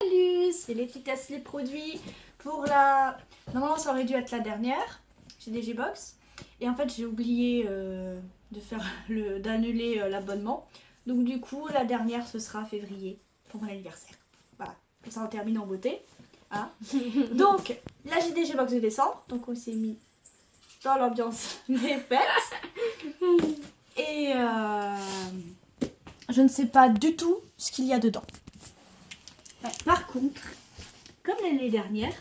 Salut, c'est Laetitia les produits pour la... Normalement ça aurait dû être la dernière chez DG Box. Et en fait j'ai oublié d'annuler l'abonnement. Donc du coup la dernière ce sera février pour mon anniversaire. Voilà, comme ça on termine en beauté. Hein. Donc la GDG Box de décembre, donc on s'est mis dans l'ambiance des fêtes. Et je ne sais pas du tout ce qu'il y a dedans. Ouais. Par contre, comme l'année dernière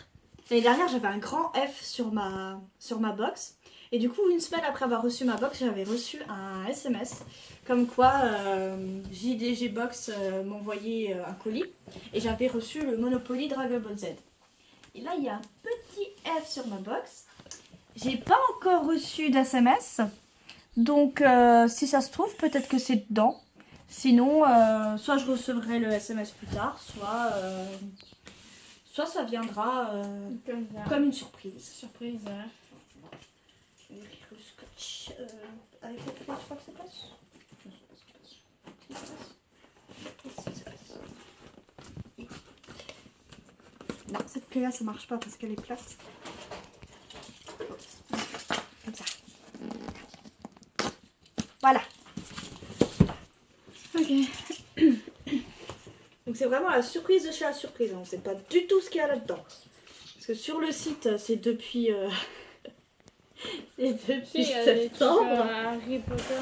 j'avais un grand F sur ma box. Et du coup, une semaine après avoir reçu ma box, j'avais reçu un SMS comme quoi JDG Box m'envoyait un colis. Et j'avais reçu le Monopoly Dragon Ball Z. Et là, il y a un petit F sur ma box. J'ai pas encore reçu d'SMS. Donc, si ça se trouve, peut-être que c'est dedans. Sinon, soit je recevrai le SMS plus tard, soit ça viendra comme une surprise. Surprise, hein. Je vais écrire le scotch avec la clé, tu crois que ça passe? Non, ça passe. Non, cette clé-là, ça marche pas parce qu'elle est plate. Comme ça. Voilà. Ok. Donc c'est vraiment la surprise de chez la surprise. On ne sait pas du tout ce qu'il y a là-dedans. Parce que sur le site, c'est depuis... septembre. Harry Potter.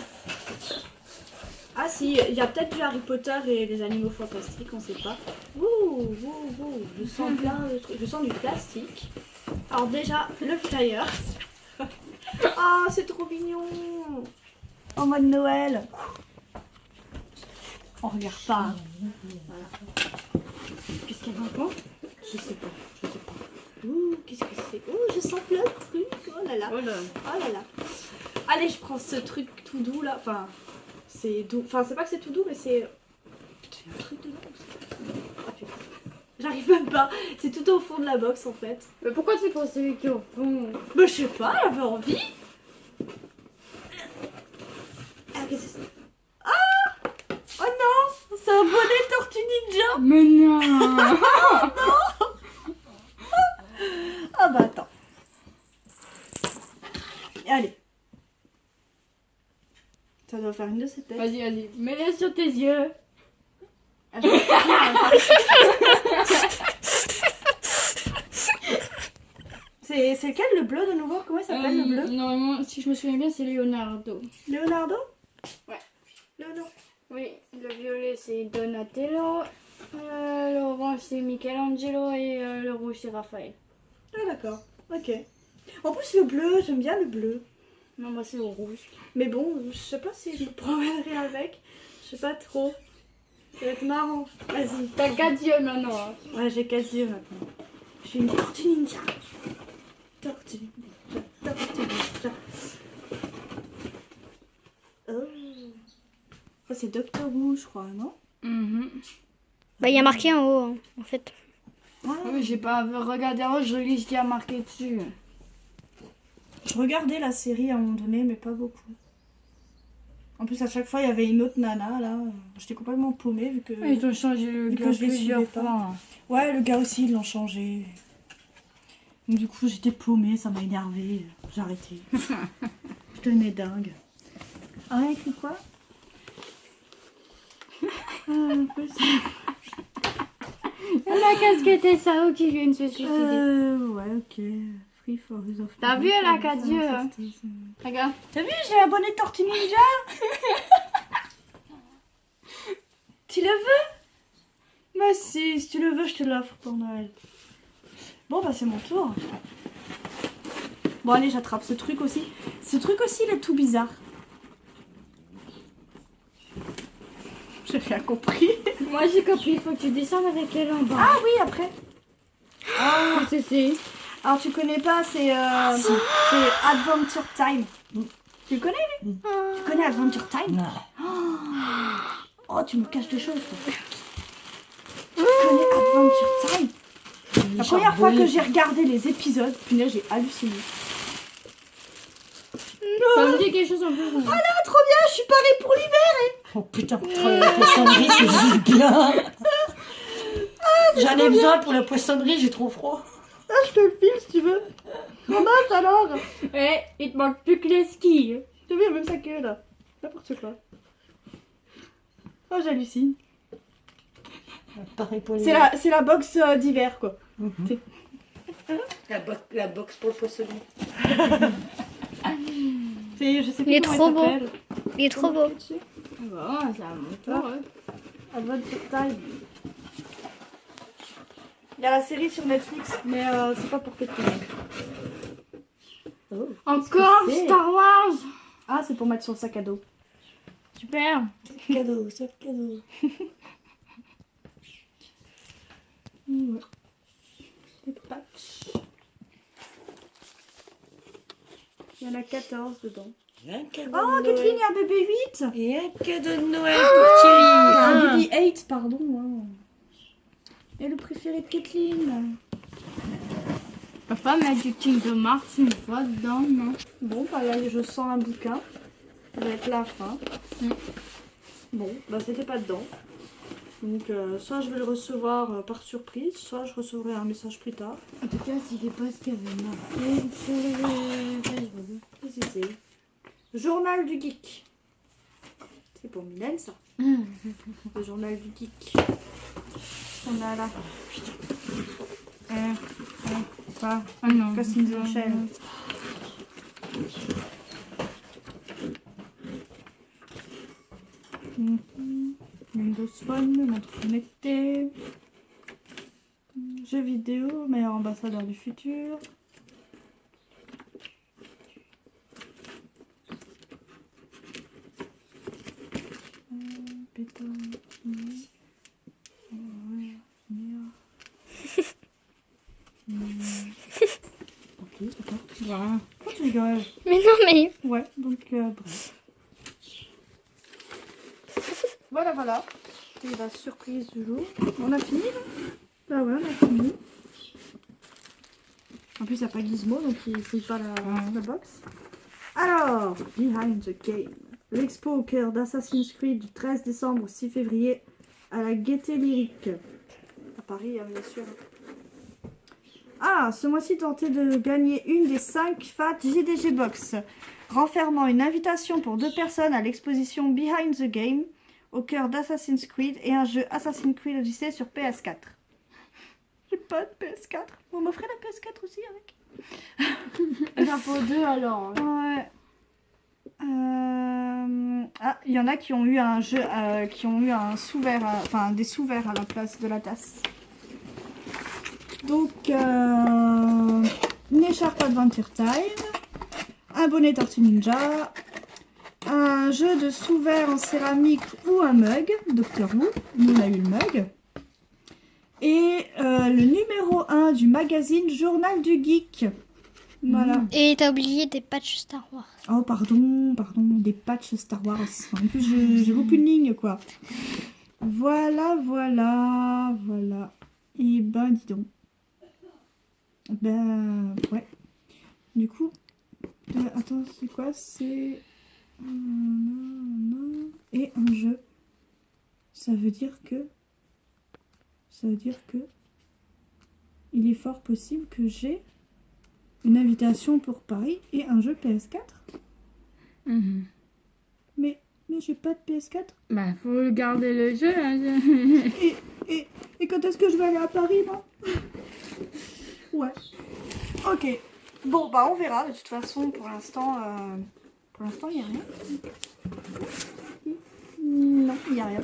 Ah si, il y a peut-être du Harry Potter et les animaux fantastiques, on sait pas. Ouh, je sens plein de trucs. Je sens du plastique. Alors déjà, le flyer. Ah, c'est trop mignon. En mode Noël. On regarde pas. Hein. Voilà. Qu'est-ce qu'il y a dedans? Je sais pas. Ouh, qu'est-ce que c'est? Ouh, je sens plein de trucs. Oh là là. Oh là là. Allez, je prends ce truc tout doux là. Enfin, c'est doux. Enfin, c'est pas que c'est tout doux, mais c'est... Il y a un truc dedans. Ah, putain. J'arrive même pas. C'est tout au fond de la box en fait. Mais pourquoi tu prends celui qui est au fond? Bah, je sais pas, elle avait envie. Ah, qu'est-ce que c'est? Ah! Oh non! C'est un bonnet Tortue Ninja! Mais non. Ah bah attends. Allez. Ça doit faire une de ces têtes. Vas-y, mets-les sur tes yeux. Ah, je vais faire c'est lequel le bleu de nouveau? Comment il s'appelle le bleu? Normalement, si je me souviens bien, c'est Leonardo. Leonardo? Ouais. Leonardo. Oui, le violet c'est Donatello, l'orange c'est Michelangelo et le rouge c'est Raphaël. Ah d'accord, ok. En plus le bleu, j'aime bien le bleu. Non, moi c'est le rouge. Mais bon, je sais pas si je me promènerai avec. Je sais pas trop. Ça va être marrant. Vas-y. T'as 4 yeux maintenant. Hein. Ouais, j'ai 4 yeux maintenant. Je suis une tortue ninja. Tortue ninja. Oh. Ça c'est Doctor Who, je crois, non? Bah, il y a marqué en haut, hein, en fait. Ah, Oui, j'ai pas regardé avant, je lis ce qu'il y a marqué dessus. je regardais la série à un moment donné, mais pas beaucoup. En plus, à chaque fois, il y avait une autre nana, là. J'étais complètement paumée, vu que... Ils ont changé le Vu gars que je les plusieurs suivais pas. fois. Ouais, le gars aussi, ils l'ont changé. Donc, du coup, j'étais paumée, ça m'a énervée. J'ai arrêté. Je devenais dingue. Ah, il y a écrit quoi? Il y en a casquette et Sao qui viennent se suicider. Ouais, ok. Free for use of... T'as vu, elle a 4 yeux. Hein. Regarde. T'as vu, j'ai un bonnet Tortue Ninja. Tu le veux? Bah si tu le veux, je te l'offre pour Noël. Bon, bah c'est mon tour. Bon, allez, j'attrape ce truc aussi. Ce truc aussi, il est tout bizarre. J'ai rien compris. Moi j'ai compris, il faut que tu descendes avec elle en bas. Ah oui, après. Ah, c'est. Alors, tu connais pas, c'est Adventure Time. Tu le connais, lui? Tu connais Adventure Time? Oh, tu me caches des choses, toi. Tu connais Adventure Time? La première fois que j'ai regardé les épisodes, punaise, j'ai halluciné. Ça me dit quelque chose en plus. Ah là, trop bien, je suis parée pour l'hiver. Oh putain, pour travailler avec les cendriers, c'est juste bien. Ah, J'en ai besoin pour la poissonnerie, j'ai trop froid. Ah, je te le file si tu veux. Ramasse alors. Eh, il te manque plus que les skis. Tu vois, même sa queue là. N'importe quoi. Oh, j'hallucine. Pareil pour les... C'est la box d'hiver quoi. La box pour le poissonnier. Je sais plus Il est comment trop il beau. s'appelle. Il est trop beau. Bon, c'est à mon tour. hein. Adventure Time. Il y a la série sur Netflix, mais c'est pas pour tout le monde. Oh. Encore c'est Star Wars. Ah, c'est pour mettre sur le sac à dos. Super. Cadeau, c'est cadeau. Ouais. Des patchs. Il y en a 14 dedans. Et un cadeau Oh, de Kathleen, Noël. il y a un bébé 8. Et un cadeau de Noël pour Thierry. Un bébé 8, pardon. hein. Et le préféré de Kathleen. Papa m'a dit Kingdom Hearts une fois dedans, non? Bon, bah là, je sens un bouquin. Ça va être la fin. Bon, bah c'était pas dedans. Donc, soit je vais le recevoir par surprise, soit je recevrai un message plus tard. En tout cas, c'était pas ce qu'il y avait marqué sur le Facebook. Qu'est-ce que c'est? Journal du geek. C'est pour Mylène, ça. Le journal du geek. On a là. Pas. Ah non. Ghost in the Shell. Windows Phone, montre connectée. Jeux vidéo, meilleur ambassadeur du futur. Ok, d'accord. Voilà. Pourquoi tu rigoles? Mais non, mais. Ouais, donc bref. Voilà, voilà. C'est la surprise du jour. On a fini là? Bah ouais, on a fini. En plus, il n'y a pas Gizmo, donc il fouille pas la box. Alors, Behind the Game. L'expo au cœur d'Assassin's Creed du 13 décembre au 6 février à la Gaieté Lyrique. À Paris, hein, bien sûr. Ah, ce mois-ci, tentez de gagner une des 5 FAT JDG Box, renfermant une invitation pour 2 personnes à l'exposition Behind the Game, au cœur d'Assassin's Creed, et un jeu Assassin's Creed Odyssey sur PS4. J'ai pas de PS4. Vous m'offrez la PS4 aussi avec? Il y en a pour deux alors. Ouais. Ah, il y en a qui ont eu un jeu, qui ont eu un sous-verre, enfin des sous-verres à la place de la tasse. Donc, une écharpe Adventure Time, un bonnet Tortue Ninja, un jeu de sous-verre en céramique ou un mug, Doctor Who, nous on a eu le mug, et le numéro 1 du magazine Journal du Geek. Voilà. Et t'as oublié des patchs Star Wars. Oh, pardon, des patchs Star Wars. En plus, j'ai aucune ligne, quoi. Voilà. Et ben, dis donc. Ben, ouais. Du coup, attends, c'est quoi? C'est... Et un jeu. Ça veut dire que... Il est fort possible que j'ai une invitation pour Paris et un jeu PS4. Mais j'ai pas de PS4. Bah, faut garder le jeu. Hein. Et quand est-ce que je vais aller à Paris, moi? Ouais. Ok. Bon, bah on verra. De toute façon, pour l'instant, il n'y a rien. Non, il n'y a rien.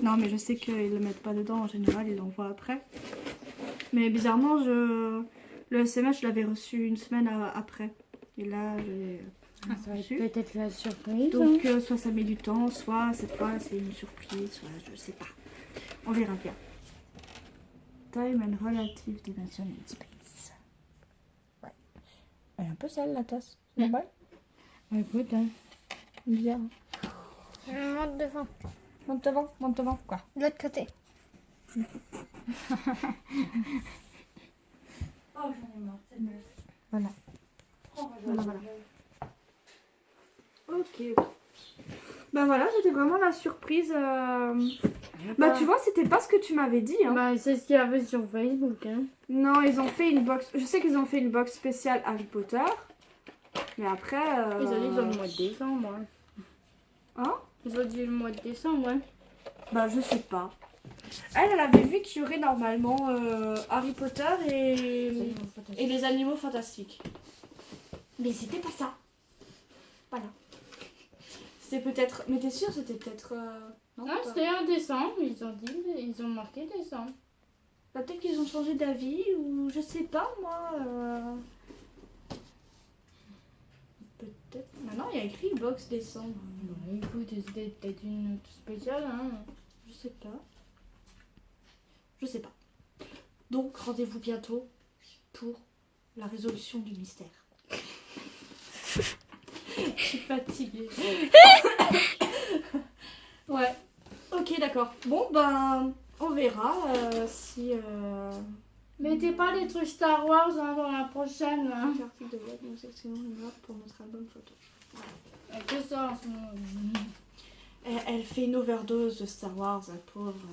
Non, mais je sais qu'ils le mettent pas dedans. En général, ils l'envoient après. Mais bizarrement, le SMS, je l'avais reçu une semaine après. Et là, j'ai Ça va être reçu. peut-être la surprise. Donc, soit ça met du temps, soit cette fois, c'est une surprise, soit je sais pas. On verra bien. Time and Relative Dimension in Space. Ouais. Elle est un peu sale, la tasse. C'est normal? Bah, écoute, hein. Bizarre. Monte devant. Monte devant. Quoi? De l'autre côté. Oh, j'en ai marre. Voilà. Voilà. Ok. Bah voilà, c'était vraiment la surprise. Bah tu vois, c'était pas ce que tu m'avais dit. Hein. Bah, c'est ce qu'il y avait sur Facebook. Hein. Non, ils ont fait une box. Je sais qu'ils ont fait une box spéciale Harry Potter. Mais après. Ils ont dit dans le mois de décembre. Hein. Hein? Ils ont dit le mois de décembre, ouais. Bah je sais pas. Elle avait vu qu'il y aurait normalement Harry Potter et les animaux fantastiques. Mais c'était pas ça. Voilà. C'était peut-être. Mais t'es sûre c'était peut-être. Non, Non, pas. c'était en décembre. Ils ont marqué décembre. Bah, peut-être qu'ils ont changé d'avis ou je sais pas moi. Peut-être. Maintenant il y a écrit box décembre. Bah, écoute, c'était peut-être une autre spéciale. Hein. Je sais pas. Je sais pas. Donc rendez-vous bientôt pour la résolution du mystère. Je suis fatiguée. Ouais. Ok, d'accord. Bon, ben, on verra si. Mettez pas les trucs Star Wars hein, dans la prochaine. Hein. Article de web, nous sélectionnons une note pour notre album photo. Que ça en ce moment. Elle fait une overdose de Star Wars, la pauvre.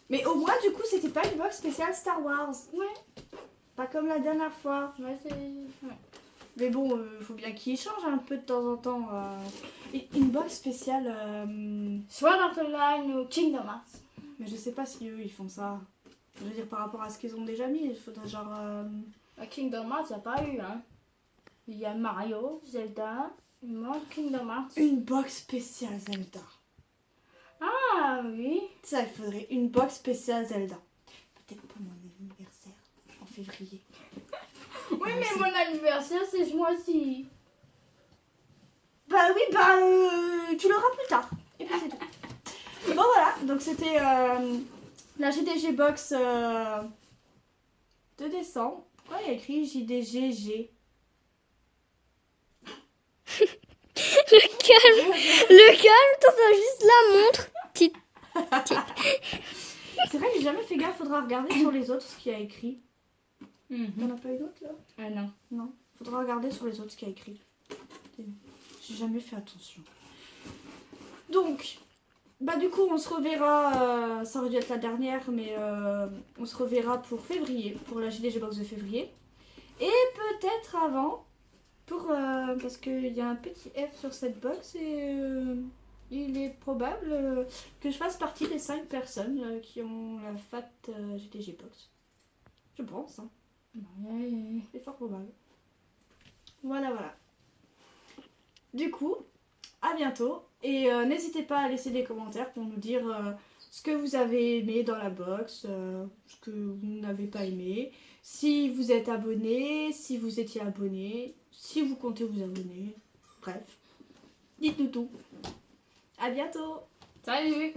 Mais au moins, du coup, c'était pas une box spéciale Star Wars. Ouais. Pas comme la dernière fois. Ouais, c'est. Ouais. Mais bon, faut bien qu'il change un peu de temps en temps. Une box spéciale. Sword Art Online ou Kingdom Hearts. Mais je sais pas si eux ils font ça. Je veux dire, par rapport à ce qu'ils ont déjà mis, il faudrait genre. À Kingdom Hearts, il n'y a pas eu. Hein. Il y a Mario, Zelda, il manque Kingdom Hearts. Une box spéciale Zelda. Ah oui. Ça, il faudrait une box spéciale Zelda. Peut-être pour mon anniversaire en février. Oui, mais mon anniversaire, c'est ce mois-ci. Bah oui, bah tu l'auras plus tard. Et puis c'est tout. Bon voilà, donc c'était la JDG Box de décembre. Pourquoi il y a écrit JDGG? Le calme, toi, t'as juste la montre. C'est vrai que j'ai jamais fait gaffe, faudra regarder sur les autres ce qu'il y a écrit. T'en as pas eu d'autres là? Ah non. Non. Faudra regarder sur les autres ce qu'il y a écrit. J'ai jamais fait attention. Donc, bah du coup on se reverra, ça aurait dû être la dernière, mais on se reverra pour février, pour la JDG Box de février. Et peut-être avant, pour parce qu'il y a un petit F sur cette box et il est probable que je fasse partie des 5 personnes qui ont la FAT JDG Box. Je pense, hein. Ouais. C'est fort probable. Voilà, voilà. Du coup, à bientôt. Et n'hésitez pas à laisser des commentaires pour nous dire ce que vous avez aimé dans la box, ce que vous n'avez pas aimé, si vous êtes abonné, si vous étiez abonné, si vous comptez vous abonner. Bref, dites-nous tout. À bientôt. Salut.